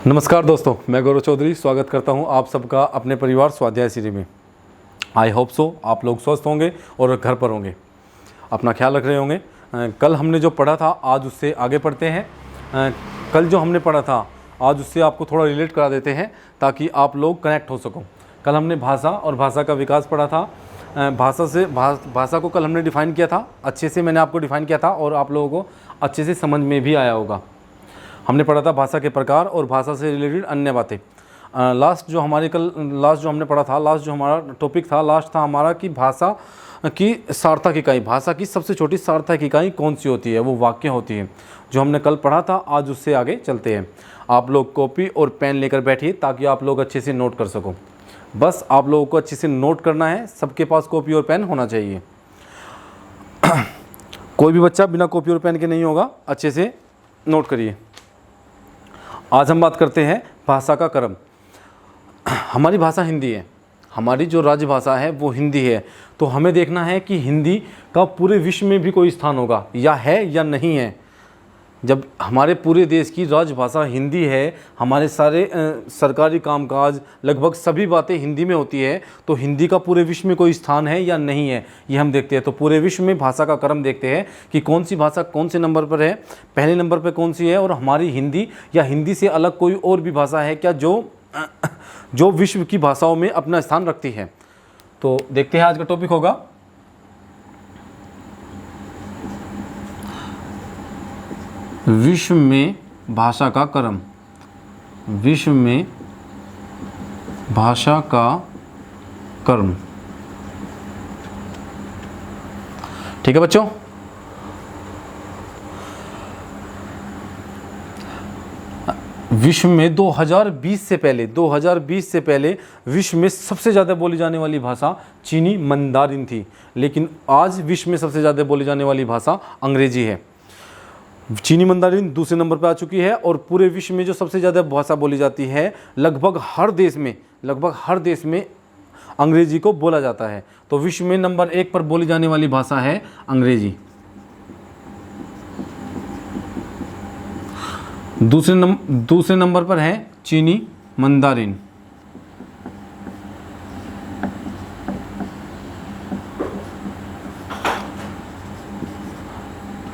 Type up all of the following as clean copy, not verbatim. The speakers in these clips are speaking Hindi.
नमस्कार दोस्तों, मैं गौरव चौधरी स्वागत करता हूं आप सबका अपने परिवार स्वाध्याय सीरीज में। आई होप सो आप लोग स्वस्थ होंगे और घर पर होंगे, अपना ख्याल रख रहे होंगे। कल हमने जो पढ़ा था आज उससे आगे पढ़ते हैं। कल जो हमने पढ़ा था आज उससे आपको थोड़ा रिलेट करा देते हैं ताकि आप लोग कनेक्ट हो सको। कल हमने भाषा और भाषा का विकास पढ़ा था। भाषा को कल हमने डिफ़ाइन किया था, अच्छे से मैंने आपको डिफ़ाइन किया था और आप लोगों को अच्छे से समझ में भी आया होगा। हमने पढ़ा था भाषा के प्रकार और भाषा से रिलेटेड अन्य बातें। लास्ट जो हमने पढ़ा था, लास्ट जो हमारा टॉपिक था, लास्ट था हमारा कि भाषा की सार्थक इकाई, भाषा की सबसे छोटी सार्थक इकाई कौन सी होती है, वो वाक्य होती है। जो हमने कल पढ़ा था आज उससे आगे चलते हैं। आप लोग कॉपी और पेन लेकर बैठिए ताकि आप लोग अच्छे से नोट कर सको। बस आप लोगों को अच्छे से नोट करना है, सबके पास कॉपी और पेन होना चाहिए। कोई भी बच्चा बिना कॉपी और पेन के नहीं होगा, अच्छे से नोट करिए। आज हम बात करते हैं भाषा का क्रम। हमारी भाषा हिंदी है, हमारी जो राजभाषा है वो हिंदी है। तो हमें देखना है कि हिंदी का पूरे विश्व में भी कोई स्थान होगा या है या नहीं है। जब हमारे पूरे देश की राजभाषा हिंदी है, हमारे सारे सरकारी कामकाज लगभग सभी बातें हिंदी में होती है, तो हिंदी का पूरे विश्व में कोई स्थान है या नहीं है ये हम देखते हैं। तो पूरे विश्व में भाषा का क्रम देखते हैं कि कौन सी भाषा कौन से नंबर पर है, पहले नंबर पर कौन सी है, और हमारी हिंदी या हिंदी से अलग कोई और भी भाषा है क्या जो विश्व की भाषाओं में अपना स्थान रखती है। तो देखते हैं आज का टॉपिक होगा विश्व में भाषा का क्रम। विश्व में भाषा का क्रम, ठीक है बच्चों। विश्व में 2020 से पहले विश्व में सबसे ज़्यादा बोली जाने वाली भाषा चीनी मंदारिन थी, लेकिन आज विश्व में सबसे ज़्यादा बोली जाने वाली भाषा अंग्रेजी है। चीनी मंदारिन दूसरे नंबर पर आ चुकी है और पूरे विश्व में जो सबसे ज़्यादा भाषा बोली जाती है लगभग हर देश में अंग्रेजी को बोला जाता है। तो विश्व में नंबर 1 पर बोली जाने वाली भाषा है अंग्रेजी। दूसरे नंबर पर है चीनी मंदारिन।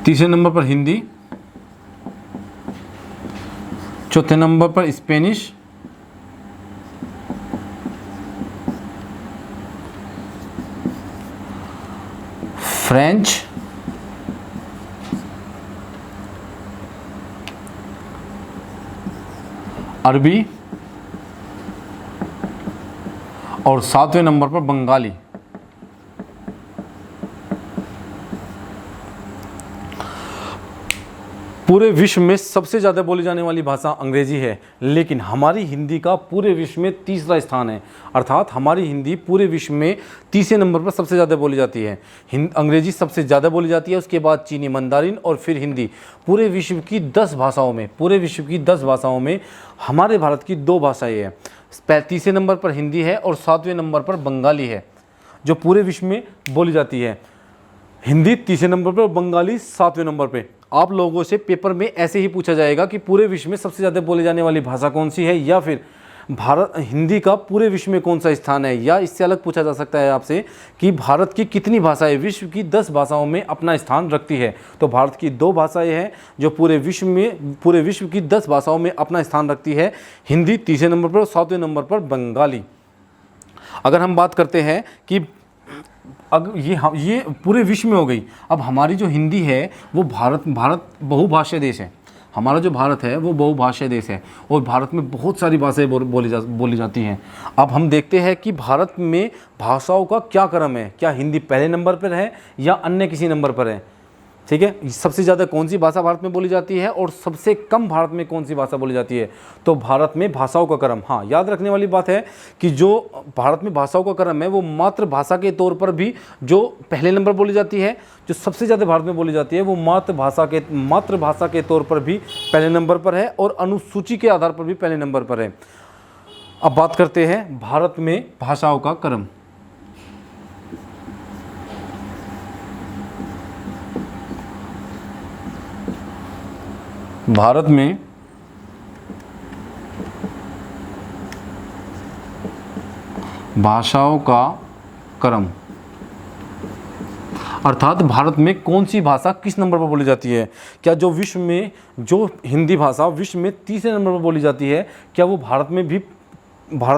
तीसरे नंबर पर हिंदी। चौथे नंबर पर स्पेनिश। फ्रेंच। अरबी और 7वें नंबर पर बंगाली। पूरे विश्व में सबसे ज़्यादा बोली जाने वाली भाषा अंग्रेजी है, लेकिन हमारी हिंदी का पूरे विश्व में तीसरा स्थान है। अर्थात हमारी हिंदी पूरे विश्व में तीसरे नंबर पर सबसे ज़्यादा बोली जाती है। अंग्रेजी सबसे ज़्यादा बोली जाती है, उसके बाद चीनी मंदारिन और फिर हिंदी। पूरे विश्व की 10 भाषाओं में हमारे भारत की 2 भाषाएँ हैं। तीसरे नंबर पर हिंदी है और 7वें नंबर पर बंगाली है, जो पूरे विश्व में बोली जाती है। हिंदी तीसरे नंबर पर, बंगाली 7वें नंबर पे। आप लोगों से पेपर में ऐसे ही पूछा जाएगा कि पूरे विश्व में सबसे ज़्यादा बोली जाने वाली भाषा कौन सी है, या फिर हिंदी का पूरे विश्व में कौन सा स्थान है, या इससे अलग पूछा जा सकता है आपसे कि भारत की कितनी भाषाएं विश्व की 10 भाषाओं में अपना स्थान रखती है। तो भारत की 2 भाषाएं हैं जो पूरे विश्व की 10 भाषाओं में अपना स्थान रखती है। हिंदी तीसरे नंबर पर और 7वें नंबर पर बंगाली। अगर हम बात करते हैं कि ये पूरे विश्व में हो गई। अब हमारी जो हिंदी है वो भारत बहुभाषीय देश है। हमारा जो भारत है वो बहुभाषीय देश है और भारत में बहुत सारी भाषाएं बोली जाती हैं। अब हम देखते हैं कि भारत में भाषाओं का क्या क्रम है, क्या हिंदी पहले नंबर पर है या अन्य किसी नंबर पर है। ठीक है, सबसे ज़्यादा कौन सी भाषा भारत में बोली जाती है और सबसे कम भारत में कौन सी भाषा बोली जाती है। तो भारत में भाषाओं का क्रम, हाँ याद रखने वाली बात है कि जो भारत में भाषाओं का क्रम है वो मातृभाषा के तौर पर भी जो पहले नंबर बोली जाती है, जो सबसे ज़्यादा भारत में बोली जाती है वो मातृभाषा के तौर पर भी पहले नंबर पर है और अनुसूची के आधार पर भी पहले नंबर पर है। अब बात करते हैं भारत में भाषाओं का क्रम। भारत में भाषाओं का क्रम, अर्थात भारत में कौन सी भाषा किस नंबर पर बोली जाती है। क्या जो विश्व में जो हिंदी भाषा विश्व में तीसरे नंबर पर बोली जाती है, क्या वो भारत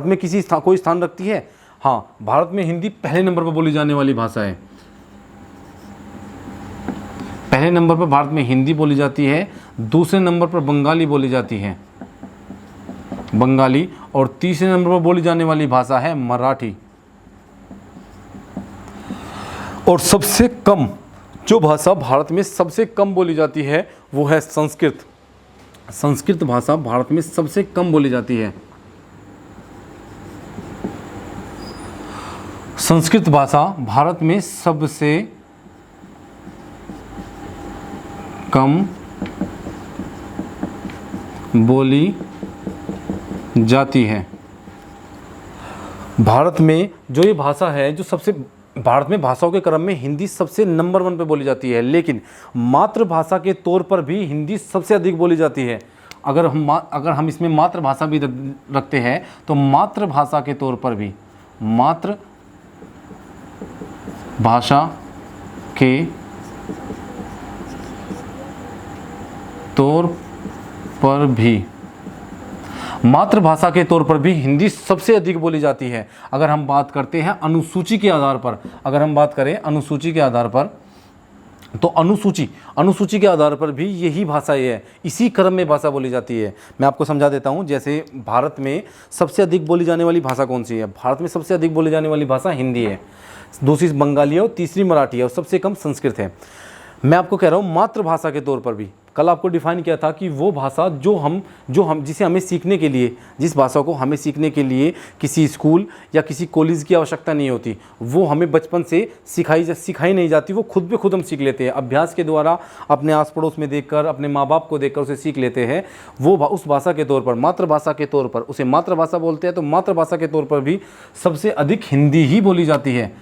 में किसी कोई स्थान रखती है। हाँ, भारत में हिंदी पहले नंबर पर बोली जाने वाली भाषा है। पहले नंबर पर भारत में हिंदी बोली जाती है, दूसरे नंबर पर बंगाली बोली जाती है, बंगाली, और तीसरे नंबर पर बोली जाने वाली भाषा है मराठी। और सबसे कम जो भाषा भारत में सबसे कम बोली जाती है वो है संस्कृत। संस्कृत भाषा भारत में सबसे कम बोली जाती है। संस्कृत भाषा भारत में सबसे कम बोली जाती है। भारत में जो ये भाषा है, जो सबसे भारत में भाषाओं के क्रम में हिंदी सबसे नंबर 1 पे बोली जाती है, लेकिन मातृभाषा के तौर पर भी हिंदी सबसे अधिक बोली जाती है। अगर हम इसमें मातृभाषा भी रखते हैं तो मातृभाषा के तौर पर भी, मातृभाषा के तौर पर भी, मातृभाषा के तौर पर भी हिंदी सबसे अधिक बोली जाती है। अगर हम बात करते हैं अनुसूची के आधार पर, अगर हम बात करें अनुसूची के आधार पर, तो अनुसूची के आधार पर भी यही भाषा है, इसी क्रम में भाषा बोली जाती है। मैं आपको समझा देता हूँ। जैसे भारत में सबसे अधिक बोली जाने वाली भाषा कौन सी है। भारत में सबसे अधिक बोली जाने वाली भाषा हिंदी है, दूसरी बंगाली है और तीसरी मराठी है और सबसे कम संस्कृत है। मैं आपको कह रहा हूँ मातृभाषा के तौर पर भी। कल आपको डिफाइन किया था कि वो भाषा जो हम जिसे हमें सीखने के लिए, जिस भाषा को हमें सीखने के लिए किसी स्कूल या किसी कॉलेज की आवश्यकता नहीं होती, वो हमें बचपन से सिखाई नहीं जाती, वो खुद पे खुद हम सीख लेते हैं, अभ्यास के द्वारा, अपने आस पड़ोस में देखकर, अपने माँ बाप को देखकर उसे सीख लेते हैं। वो उस भाषा के तौर पर, मातृभाषा के तौर पर, उसे मातृभाषा बोलते हैं। तो मातृभाषा के तौर पर भी सबसे अधिक हिंदी ही बोली जाती है,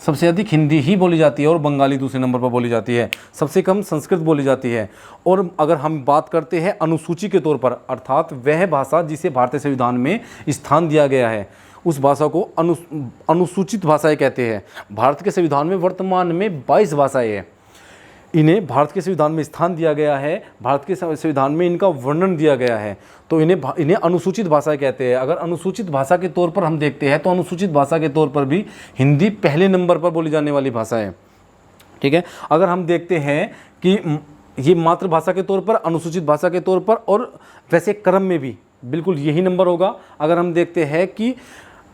सबसे अधिक हिंदी ही बोली जाती है और बंगाली दूसरे नंबर पर बोली जाती है, सबसे कम संस्कृत बोली जाती है। और अगर हम बात करते हैं अनुसूची के तौर पर, अर्थात वह भाषा जिसे भारतीय संविधान में स्थान दिया गया है, उस भाषा को अनुसूचित भाषाएं कहते हैं। भारत के संविधान में वर्तमान में 22 भाषाएं हैं, इन्हें भारत के संविधान में स्थान दिया गया है, भारत के संविधान में इनका वर्णन दिया गया है, तो इन्हें अनुसूचित भाषा कहते हैं। अगर अनुसूचित भाषा के तौर पर हम देखते हैं तो अनुसूचित भाषा के तौर पर भी हिंदी पहले नंबर पर बोली जाने वाली भाषा है। ठीक है, अगर हम देखते हैं कि ये मातृभाषा के तौर पर, अनुसूचित भाषा के तौर पर और वैसे क्रम में भी बिल्कुल यही नंबर होगा। अगर हम देखते हैं कि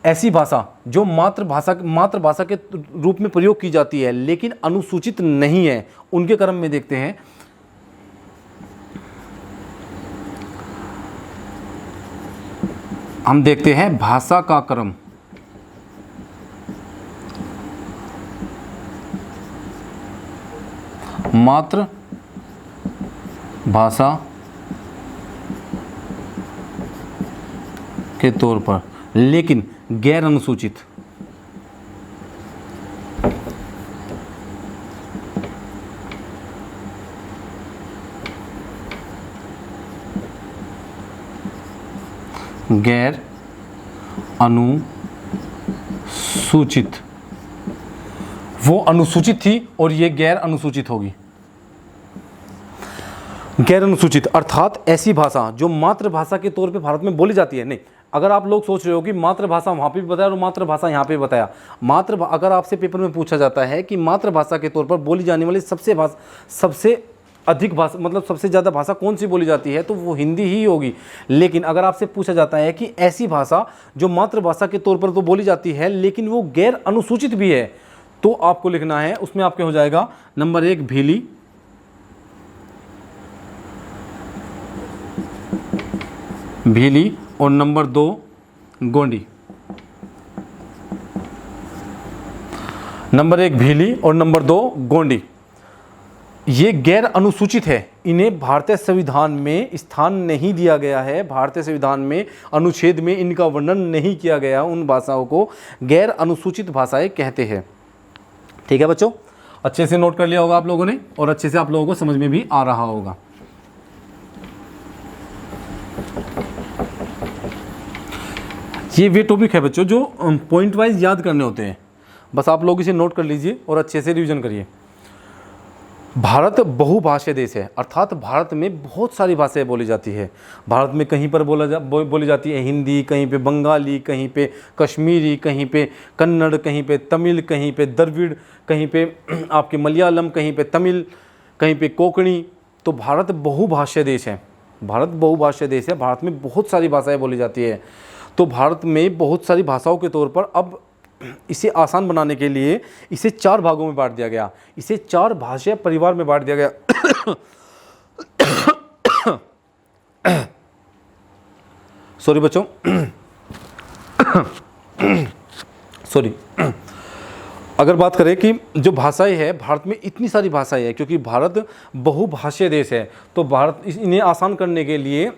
ऐसी भाषा जो मातृभाषा के रूप में प्रयोग की जाती है लेकिन अनुसूचित नहीं है, उनके क्रम में देखते हैं। हम देखते हैं भाषा का क्रम, मातृभाषा के तौर पर, लेकिन गैर अनुसूचित, गैर अनुसूचित, वो अनुसूचित थी और ये गैर अनुसूचित होगी। गैर अनुसूचित अर्थात ऐसी भाषा जो मातृभाषा के तौर पे भारत में बोली जाती है। नहीं, अगर आप लोग सोच रहे हो कि मातृभाषा वहाँ पे भी बताया और मातृभाषा यहाँ पे बताया, अगर आपसे पेपर में पूछा जाता है कि मातृभाषा के तौर पर बोली जाने वाली सबसे अधिक भाषा, मतलब सबसे ज़्यादा भाषा कौन सी बोली जाती है, तो वो हिंदी ही होगी। लेकिन अगर आपसे पूछा जाता है कि ऐसी भाषा जो मातृभाषा के तौर पर तो बोली जाती है लेकिन वो गैर अनुसूचित भी है, तो आपको लिखना है, उसमें आपके हो जाएगा नंबर 1 भीली, और नंबर 2 गोंडी। नंबर 1 भीली और नंबर 2 गोंडी। ये गैर अनुसूचित है, इन्हें भारतीय संविधान में स्थान नहीं दिया गया है, भारतीय संविधान में अनुच्छेद में इनका वर्णन नहीं किया गया। उन भाषाओं को गैर अनुसूचित भाषाएं कहते हैं। ठीक है बच्चों, अच्छे से नोट कर लिया होगा आप लोगों ने और अच्छे से आप लोगों को समझ में भी आ रहा होगा। ये वे टॉपिक है बच्चों जो पॉइंट वाइज याद करने होते हैं, बस आप लोग इसे नोट कर लीजिए और अच्छे से रिवीजन करिए। भारत बहुभाषीय देश है, अर्थात भारत में बहुत सारी भाषाएं बोली जाती है। भारत में कहीं पर बोली जाती है हिंदी, कहीं पे बंगाली, कहीं पे कश्मीरी, कहीं पे कन्नड़, कहीं पे तमिल, कहीं पे द्रविड़, कहीं पे आपके मलयालम, कहीं पे तमिल, कहीं पे कोंकणी। तो भारत बहुभाषीय देश है, भारत बहुभाषीय देश है, भारत में बहुत सारी भाषाएं बोली जाती है। तो भारत में बहुत सारी भाषाओं के तौर पर अब इसे आसान बनाने के लिए इसे 4 भागों में बांट दिया गया, इसे 4 भाषा परिवार में बांट दिया गया। सॉरी बच्चों, सॉरी। अगर बात करें कि जो भाषाएं हैं, भारत में इतनी सारी भाषाएं हैं क्योंकि भारत बहुभाषीय देश है, तो भारत इन्हें आसान करने के लिए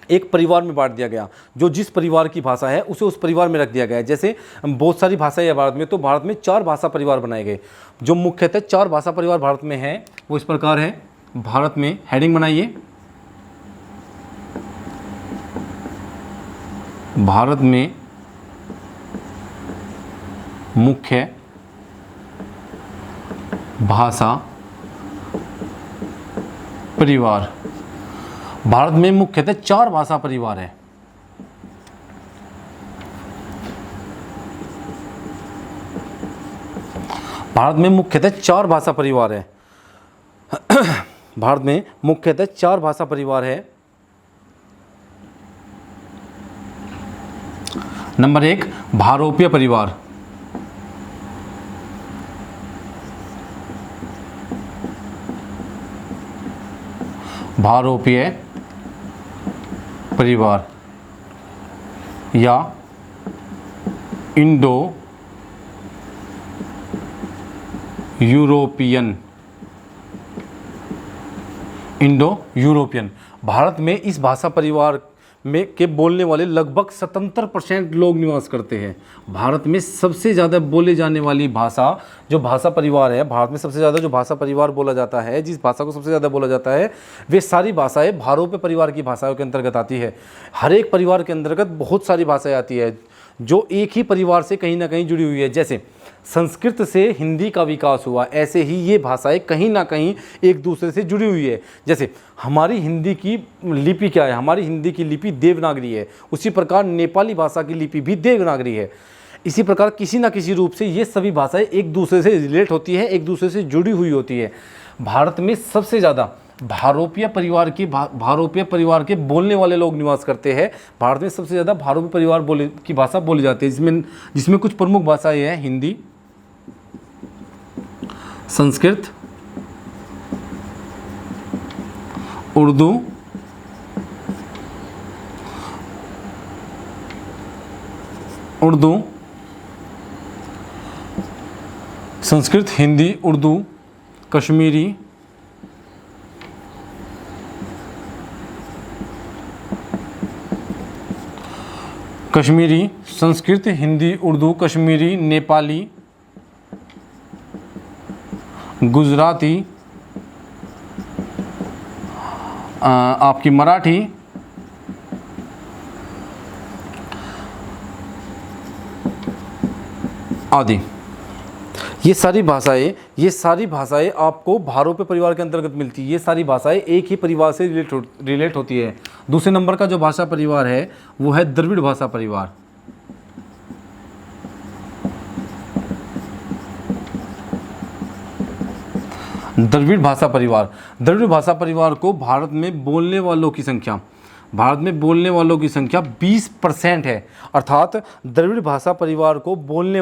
एक परिवार में बांट दिया गया। जो जिस परिवार की भाषा है उसे उस परिवार में रख दिया गया है। जैसे बहुत सारी भाषाएं हैं भारत में, तो भारत में 4 भाषा परिवार बनाए गए। जो मुख्यतः 4 भाषा परिवार भारत में हैं वो इस प्रकार है। भारत में हेडिंग बनाइए, भारत में मुख्य भाषा परिवार। भारत में मुख्यतः 4 भाषा परिवार है। भारत में मुख्यतः 4 भाषा परिवार है। भारत में मुख्यतः 4 भाषा परिवार है। नंबर 1 भारोपीय परिवार। भारोपीय परिवार या Indo European. Indo European. Bharat में इस भाषा परिवार में के बोलने वाले लगभग 77% लोग निवास करते हैं। भारत में सबसे ज़्यादा बोले जाने वाली भाषा जो भाषा परिवार है, भारत में सबसे ज़्यादा जो भाषा परिवार बोला जाता है, जिस भाषा को सबसे ज़्यादा बोला जाता है, वे सारी भाषाएं भारोपीय परिवार की भाषाओं के अंतर्गत आती है। हर एक परिवार के अंतर्गत बहुत सारी भाषाएं आती है जो एक ही परिवार से कहीं ना कहीं जुड़ी हुई है। जैसे संस्कृत से हिंदी का विकास हुआ, ऐसे ही ये भाषाएं कहीं ना कहीं एक दूसरे से जुड़ी हुई है। जैसे हमारी हिंदी की लिपि क्या है, हमारी हिंदी की लिपि देवनागरी है, उसी प्रकार नेपाली भाषा की लिपि भी देवनागरी है। इसी प्रकार किसी न किसी रूप से ये सभी भाषाएं एक दूसरे से रिलेट होती है, एक दूसरे से जुड़ी हुई होती है। भारत में सबसे ज़्यादा भारोपीय परिवार के बोलने वाले लोग निवास करते हैं। भारत में सबसे ज़्यादा भारोपीय परिवार की भाषा बोली जाती है, जिसमें कुछ प्रमुख भाषाएं हैं हिंदी, संस्कृत, उर्दू, संस्कृत, हिंदी, उर्दू, कश्मीरी, संस्कृत, हिंदी, उर्दू, कश्मीरी, नेपाली, गुजराती, आपकी मराठी, आदि। ये सारी भाषाएं आपको भारोपीय परिवार के अंतर्गत मिलती है। ये सारी भाषाएं एक ही परिवार से रिलेट होती है। दूसरे नंबर का जो भाषा परिवार है वो है द्रविड़ भाषा परिवार। द्रविड़ भाषा परिवार को भारत में बोलने वालों की संख्या 20% है। अर्थात द्रविड़ भाषा परिवार को बोलने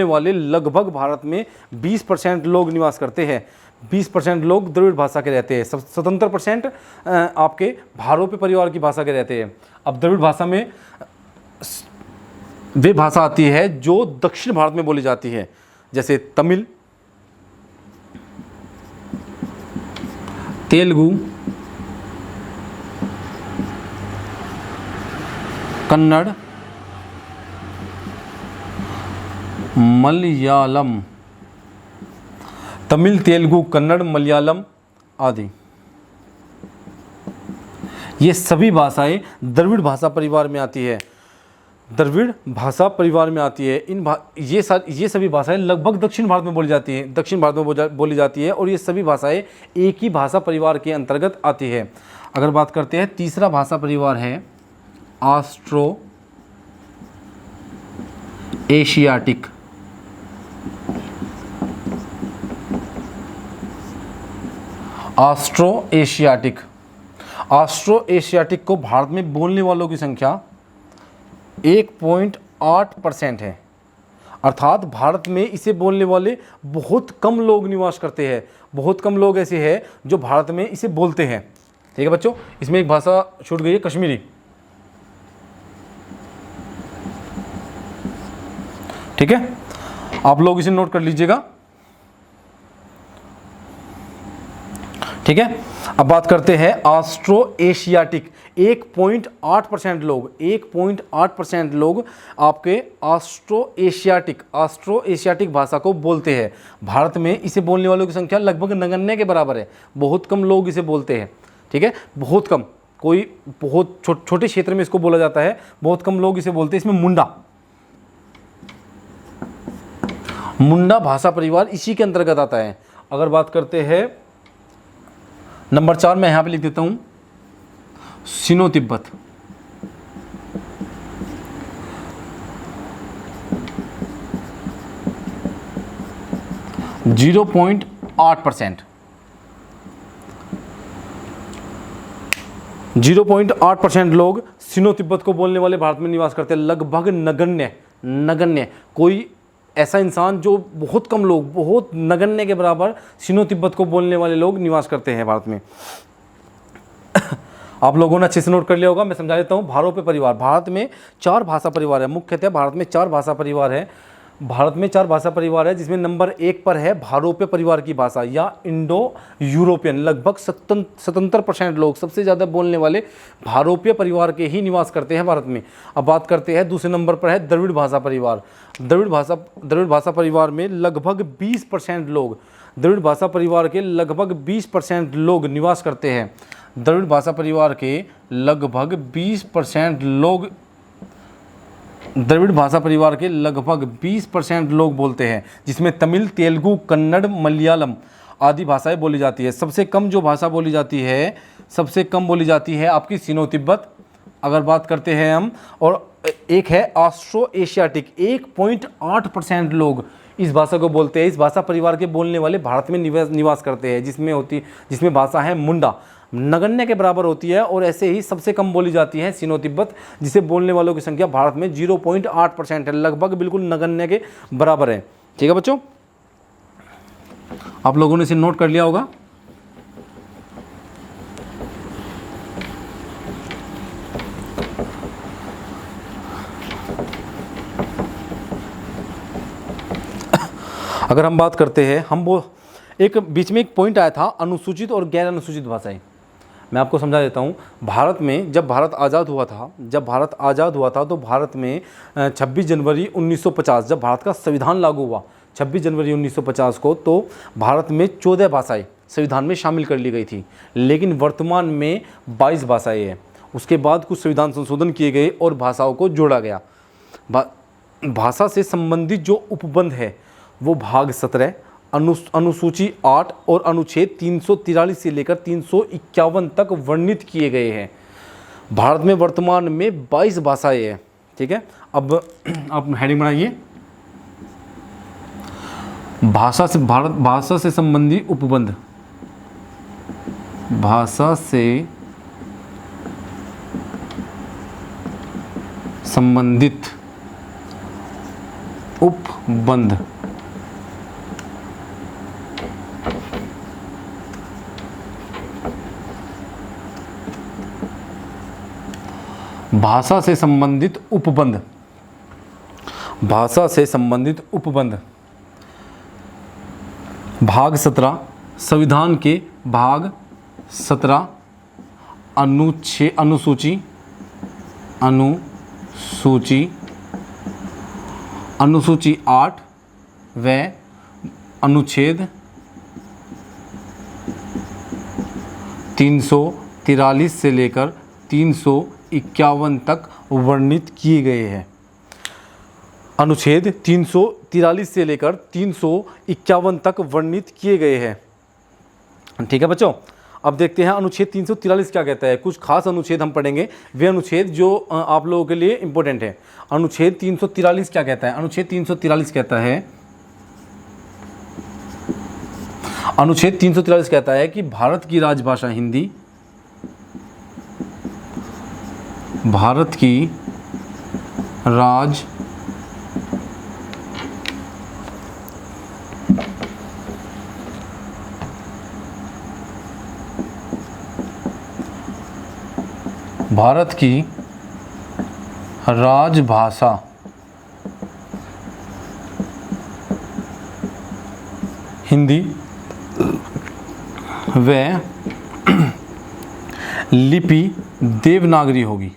वाले लगभग भारत में 20% लोग निवास करते हैं। 20% लोग द्रविड़ भाषा के रहते हैं, 77% आपके भारोपीय परिवार की भाषा के रहते हैं। अब द्रविड़ भाषा में वे भाषा आती है जो दक्षिण भारत में बोली जाती है, जैसे तमिल, तेलुगु, कन्नड़, मलयालम, तमिल, तेलुगु, कन्नड़, मलयालम आदि। ये सभी भाषाएं द्रविड़ भाषा परिवार में आती है, द्रविड़ भाषा परिवार में आती है। ये सभी भाषाएं लगभग दक्षिण भारत में बोली जाती हैं, दक्षिण भारत में बोली जाती है, और ये सभी भाषाएं एक ही भाषा परिवार के अंतर्गत आती है। अगर बात करते हैं तीसरा भाषा परिवार है Austro Asiatic. Austro Asiatic, Austro Asiatic को भारत में बोलने वालों की संख्या 1.8% है, अर्थात भारत में इसे बोलने वाले बहुत कम लोग निवास करते हैं। बहुत कम लोग ऐसे हैं जो भारत में इसे बोलते हैं। ठीक है बच्चों, इसमें एक भाषा छूट गई है, कश्मीरी। ठीक है, आप लोग इसे नोट कर लीजिएगा। ठीक है, अब बात करते हैं ऑस्ट्रो एशियाटिक। 1.8% लोग, 1.8% लोग आपके ऑस्ट्रो एशियाटिक भाषा को बोलते हैं। भारत में इसे बोलने वालों की संख्या लगभग नगण्य के बराबर है। बहुत कम लोग इसे बोलते हैं। ठीक है, बहुत कम, कोई बहुत छोटे क्षेत्र में इसको बोला जाता है, बहुत कम लोग इसे बोलते हैं। इसमें मुंडा भाषा परिवार इसी के अंतर्गत आता है। अगर बात करते हैं नंबर 4, मैं यहाँ पे लिख देता हूँ सिनो तिब्बत। जीरो 0.8% लोग सिनो तिब्बत को बोलने वाले भारत में निवास करते हैं। लगभग नगण्य, कोई ऐसा इंसान जो बहुत कम लोग, बहुत नगण्य के बराबर सिनो तिब्बत को बोलने वाले लोग निवास करते हैं भारत में। आप लोगों ने अच्छे से नोट कर लिया होगा। मैं समझा देता हूँ। भारोपे परिवार, भारत में 4 भाषा परिवार है। मुख्यतः भारत में 4 भाषा परिवार है। भारत में 4 भाषा परिवार है, जिसमें नंबर 1 पर है भारोपे परिवार की भाषा या इंडो यूरोपियन। लगभग 77% लोग, सबसे ज़्यादा बोलने वाले भारोपे परिवार के ही निवास करते हैं भारत में। अब बात करते हैं दूसरे नंबर पर है द्रविड़ भाषा परिवार। द्रविड़ भाषा परिवार में लगभग 20% लोग, द्रविड़ भाषा परिवार के लगभग 20% लोग निवास करते हैं। द्रविड़ भाषा परिवार के लगभग 20% लोग, द्रविड़ भाषा परिवार के लगभग 20% लोग बोलते हैं, जिसमें तमिल, तेलुगु, कन्नड़, मलयालम आदि भाषाएं बोली जाती है। सबसे कम जो भाषा बोली जाती है, सबसे कम बोली जाती है आपकी सिनो तिब्बत। अगर बात करते हैं हम, और एक है ऑस्ट्रो एशियाटिक। 1.8% लोग इस भाषा को बोलते हैं। इस भाषा परिवार के बोलने वाले भारत में निवास करते हैं, जिसमें भाषा है मुंडा, नगण्य के बराबर होती है। और ऐसे ही सबसे कम बोली जाती है सिनो तिब्बत, जिसे बोलने वालों की संख्या भारत में 0.8% है, लगभग बिल्कुल नगण्य के बराबर है। ठीक है बच्चों, आप लोगों ने इसे नोट कर लिया होगा। अगर हम बात करते हैं, हम वो एक बीच में एक पॉइंट आया था अनुसूचित और गैर अनुसूचित भाषाएं। मैं आपको समझा देता हूँ। भारत में जब भारत आज़ाद हुआ था तो भारत में 26 जनवरी 1950, जब भारत का संविधान लागू हुआ 26 जनवरी 1950 को, तो भारत में 14 भाषाएं संविधान में शामिल कर ली गई थी। लेकिन वर्तमान में 22 भाषाएं हैं। उसके बाद कुछ संविधान संशोधन किए गए और भाषाओं को जोड़ा गया। भाषा से संबंधित जो उपबंध है वो भाग 17, अनुसूची 8 और अनुच्छेद 343 से लेकर 351 तक वर्णित किए गए हैं। भारत में वर्तमान में 22 भाषाएं हैं। ठीक है, अब आप हेडिंग बनाइए, भाषा से संबंधित उपबंध। भाषा से संबंधित उपबंध। भाषा से संबंधित उपबंध, भाषा से संबंधित उपबंध। भाग 17 संविधान के भाग 17 अनुसूची अनुसूची 8 व अनुच्छेद 343 से लेकर 351 तक वर्णित किए गए हैं। अनुच्छेद 343 से लेकर 351 तक वर्णित किए गए हैं। ठीक है बच्चों, अब देखते हैं अनुच्छेद 343 क्या कहता है। कुछ खास अनुच्छेद हम पढ़ेंगे, वे अनुच्छेद जो आप लोगों के लिए इंपॉर्टेंट है। अनुच्छेद 343 क्या कहता है? अनुच्छेद 343 कहता है, अनुच्छेद 343 कहता है कि भारत की राजभाषा हिंदी, भारत की राजभाषा हिंदी व लिपि देवनागरी होगी।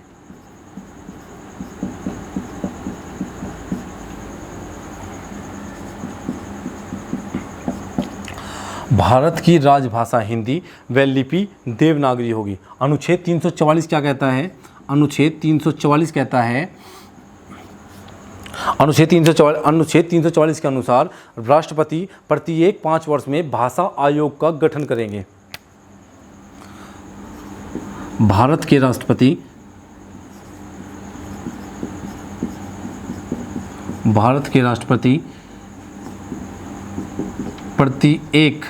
भारत की राजभाषा हिंदी व लिपि देवनागरी होगी। अनुच्छेद 344 क्या कहता है? अनुच्छेद 344 कहता है, अनुच्छेद 344 के अनुसार राष्ट्रपति प्रत्येक 5 वर्ष में भाषा आयोग का गठन करेंगे। भारत के राष्ट्रपति प्रत्येक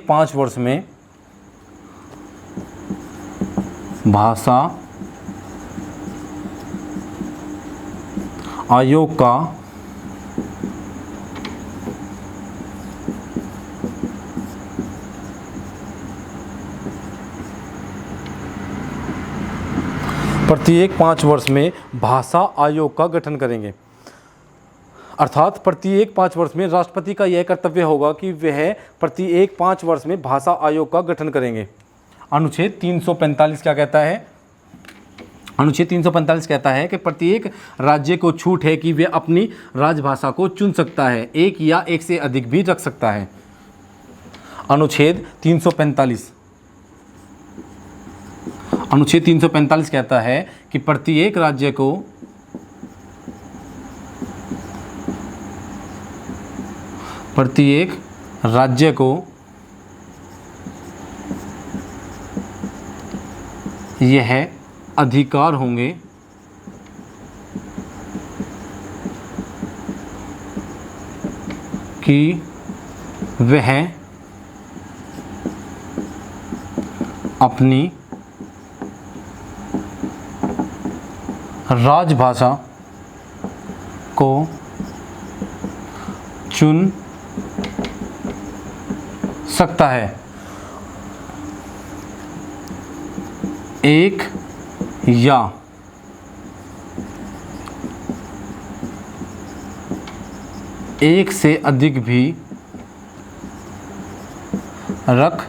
5 वर्ष में भाषा आयोग का भाषा आयोग का गठन करेंगे। अर्थात प्रत्येक 5 वर्ष में राष्ट्रपति का यह कर्तव्य होगा कि वह प्रत्येक 5 वर्ष में भाषा आयोग का गठन करेंगे। अनुच्छेद 345 क्या कहता है? अनुच्छेद 345 कहता है कि प्रत्येक राज्य को छूट है कि वह अपनी राजभाषा को चुन सकता है, एक या एक से अधिक भी रख सकता है। अनुच्छेद 345 कहता है कि प्रत्येक राज्य को यह अधिकार होंगे कि वह अपनी राजभाषा को चुन सकता है, एक या एक से अधिक भी रख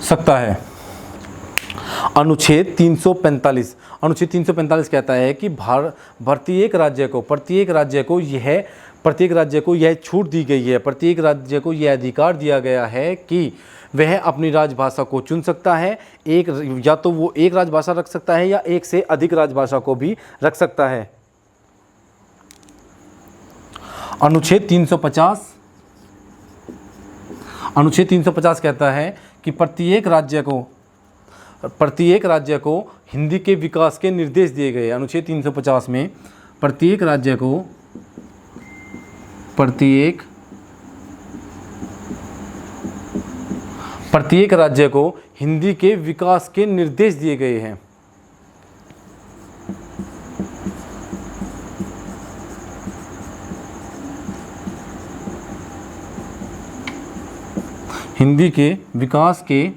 सकता है। अनुच्छेद 345 कहता है कि प्रत्येक राज्य को यह छूट दी गई है, प्रत्येक राज्य को यह अधिकार दिया गया है कि वह अपनी राजभाषा को चुन सकता है, एक या तो वो एक राजभाषा रख सकता है या एक से अधिक राजभाषा को भी रख सकता है। अनुच्छेद 350 कहता है कि प्रत्येक राज्य को हिंदी के विकास के निर्देश दिए गए। अनुच्छेद 350 में प्रत्येक राज्य को हिंदी के विकास के निर्देश दिए गए हैं। हिंदी के विकास के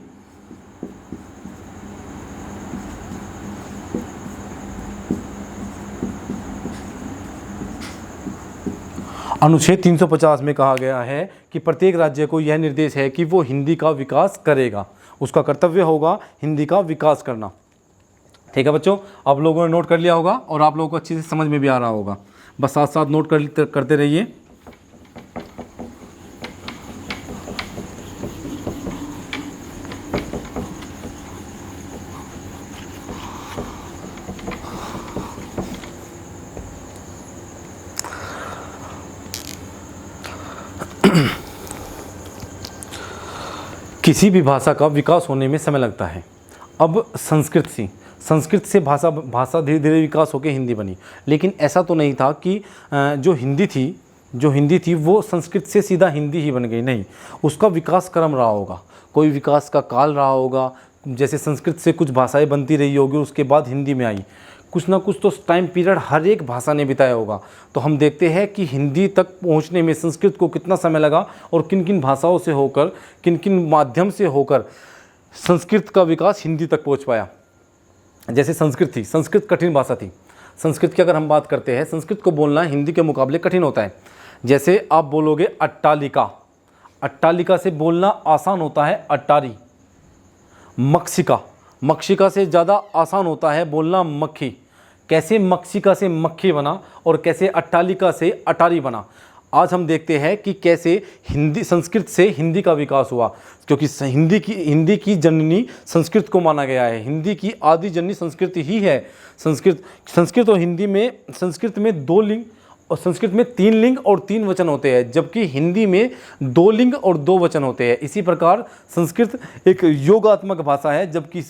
अनुच्छेद 350 में कहा गया है कि प्रत्येक राज्य को यह निर्देश है कि वो हिंदी का विकास करेगा, उसका कर्तव्य होगा हिंदी का विकास करना। ठीक है बच्चों, आप लोगों ने नोट कर लिया होगा और आप लोगों को अच्छे से समझ में भी आ रहा होगा। बस साथ साथ नोट करते रहिए। किसी भी भाषा का विकास होने में समय लगता है। अब संस्कृत से भाषा धीरे धीरे विकास होकर हिंदी बनी, लेकिन ऐसा तो नहीं था कि जो हिंदी थी वो संस्कृत से सीधा हिंदी ही बन गई, नहीं, उसका विकास क्रम रहा होगा, कोई विकास का काल रहा होगा। जैसे संस्कृत से कुछ भाषाएं बनती रही होगी, उसके बाद हिंदी में आई, कुछ ना कुछ तो टाइम पीरियड हर एक भाषा ने बिताया होगा। तो हम देखते हैं कि हिंदी तक पहुंचने में संस्कृत को कितना समय लगा और किन किन भाषाओं से होकर, किन किन माध्यम से होकर संस्कृत का विकास हिंदी तक पहुंच पाया। जैसे संस्कृत कठिन भाषा थी। संस्कृत की अगर हम बात करते हैं, संस्कृत को बोलना हिंदी के मुकाबले कठिन होता है। जैसे आप बोलोगे अट्टालिका, अट्टालिका से बोलना आसान होता है अट्टारी। मक्षिका से ज़्यादा आसान होता है बोलना मक्खी। कैसे मक्षिका से मक्खी बना और कैसे अट्टालिका से अटारी बना, आज हम देखते हैं कि कैसे संस्कृत से हिंदी का विकास हुआ, क्योंकि हिंदी की जननी संस्कृत को माना गया है। हिंदी की आदि जननी संस्कृत ही है। संस्कृत और हिंदी में, संस्कृत में 2 लिंग और संस्कृत में 3 लिंग और 3 वचन होते हैं, जबकि हिंदी में 2 लिंग और 2 वचन होते हैं। इसी प्रकार संस्कृत एक योगात्मक भाषा है, जबकि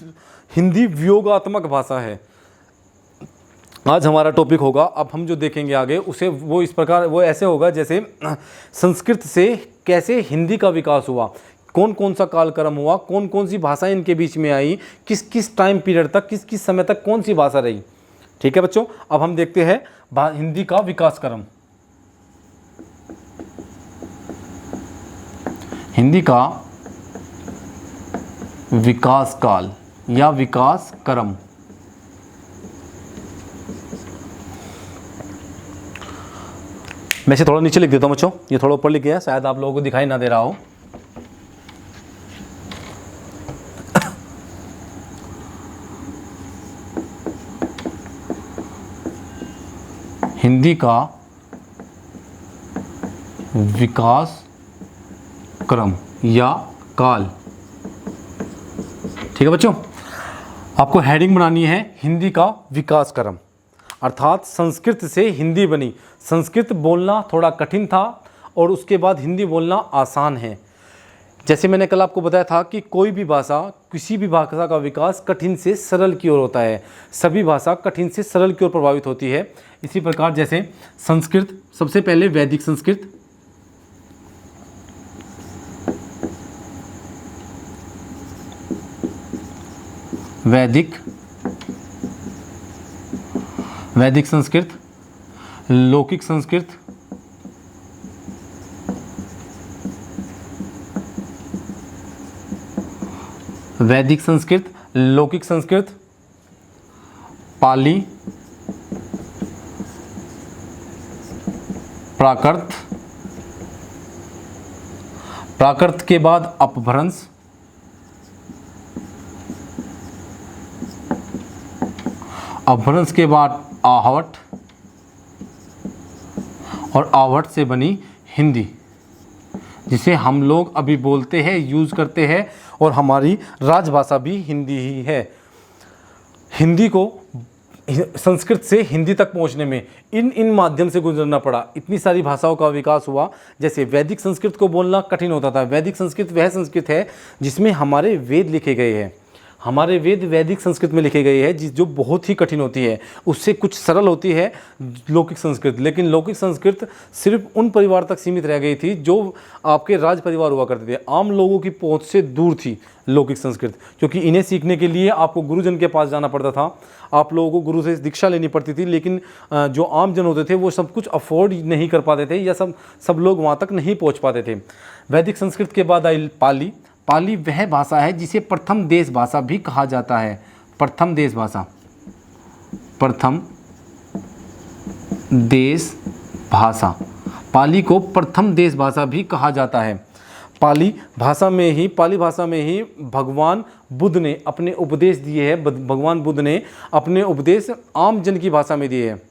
हिंदी वियोगात्मक भाषा है। आज हमारा टॉपिक होगा, अब हम जो देखेंगे आगे उसे वो इस प्रकार, वो ऐसे होगा जैसे संस्कृत से कैसे हिंदी का विकास हुआ, कौन कौन सा कालक्रम हुआ, कौन कौन सी भाषाएं इनके बीच में आई, किस किस टाइम पीरियड तक, किस किस समय तक कौन सी भाषा रही। ठीक है बच्चों, अब हम देखते हैं हिंदी का विकास क्रम। हिंदी का विकास काल या विकास क्रम। मैं इसे थोड़ा नीचे लिख देता हूं बच्चों, ये थोड़ा ऊपर लिख गया, शायद आप लोगों को दिखाई ना दे रहा हो। हिंदी का विकास क्रम या काल। ठीक है बच्चों, आपको हेडिंग बनानी है हिंदी का विकास क्रम, अर्थात संस्कृत से हिंदी बनी। संस्कृत बोलना थोड़ा कठिन था और उसके बाद हिंदी बोलना आसान है। जैसे मैंने कल आपको बताया था कि कोई भी भाषा, किसी भी भाषा का विकास कठिन से सरल की ओर होता है। सभी भाषा कठिन से सरल की ओर प्रभावित होती है। इसी प्रकार जैसे संस्कृत, सबसे पहले वैदिक संस्कृत, वैदिक संस्कृत, लौकिक संस्कृत, वैदिक संस्कृत, लौकिक संस्कृत, पाली, प्राकृत, प्राकृत के बाद अपभ्रंश, अपभ्रंश के बाद आहवट और आहवट से बनी हिंदी, जिसे हम लोग अभी बोलते हैं, यूज़ करते हैं, और हमारी राजभाषा भी हिंदी ही है। हिंदी को संस्कृत से हिंदी तक पहुंचने में इन माध्यम से गुजरना पड़ा। इतनी सारी भाषाओं का विकास हुआ। जैसे वैदिक संस्कृत को बोलना कठिन होता था। वैदिक संस्कृत वह संस्कृत है जिसमें हमारे वेद लिखे गए हैं। हमारे वेद वैदिक संस्कृत में लिखे गए हैं, जो बहुत ही कठिन होती है। उससे कुछ सरल होती है लौकिक संस्कृत, लेकिन लौकिक संस्कृत सिर्फ उन परिवार तक सीमित रह गई थी जो आपके राज परिवार हुआ करते थे। आम लोगों की पहुंच से दूर थी लौकिक संस्कृत, क्योंकि इन्हें सीखने के लिए आपको गुरुजन के पास जाना पड़ता था। आप लोगों को गुरु से दीक्षा लेनी पड़ती थी, लेकिन जो आम जन होते थे वो सब कुछ अफोर्ड नहीं कर पाते थे, या सब लोग वहाँ तक नहीं पहुँच पाते थे। वैदिक संस्कृत के बाद आई पाली। पाली वह भाषा है जिसे प्रथम देश भाषा भी कहा जाता है। प्रथम देश भाषा, प्रथम देश भाषा, पाली को प्रथम देश भाषा भी कहा जाता है। पाली भाषा में ही भगवान बुद्ध ने अपने उपदेश दिए हैं। भगवान बुद्ध ने अपने उपदेश आम जन की भाषा में दिए हैं।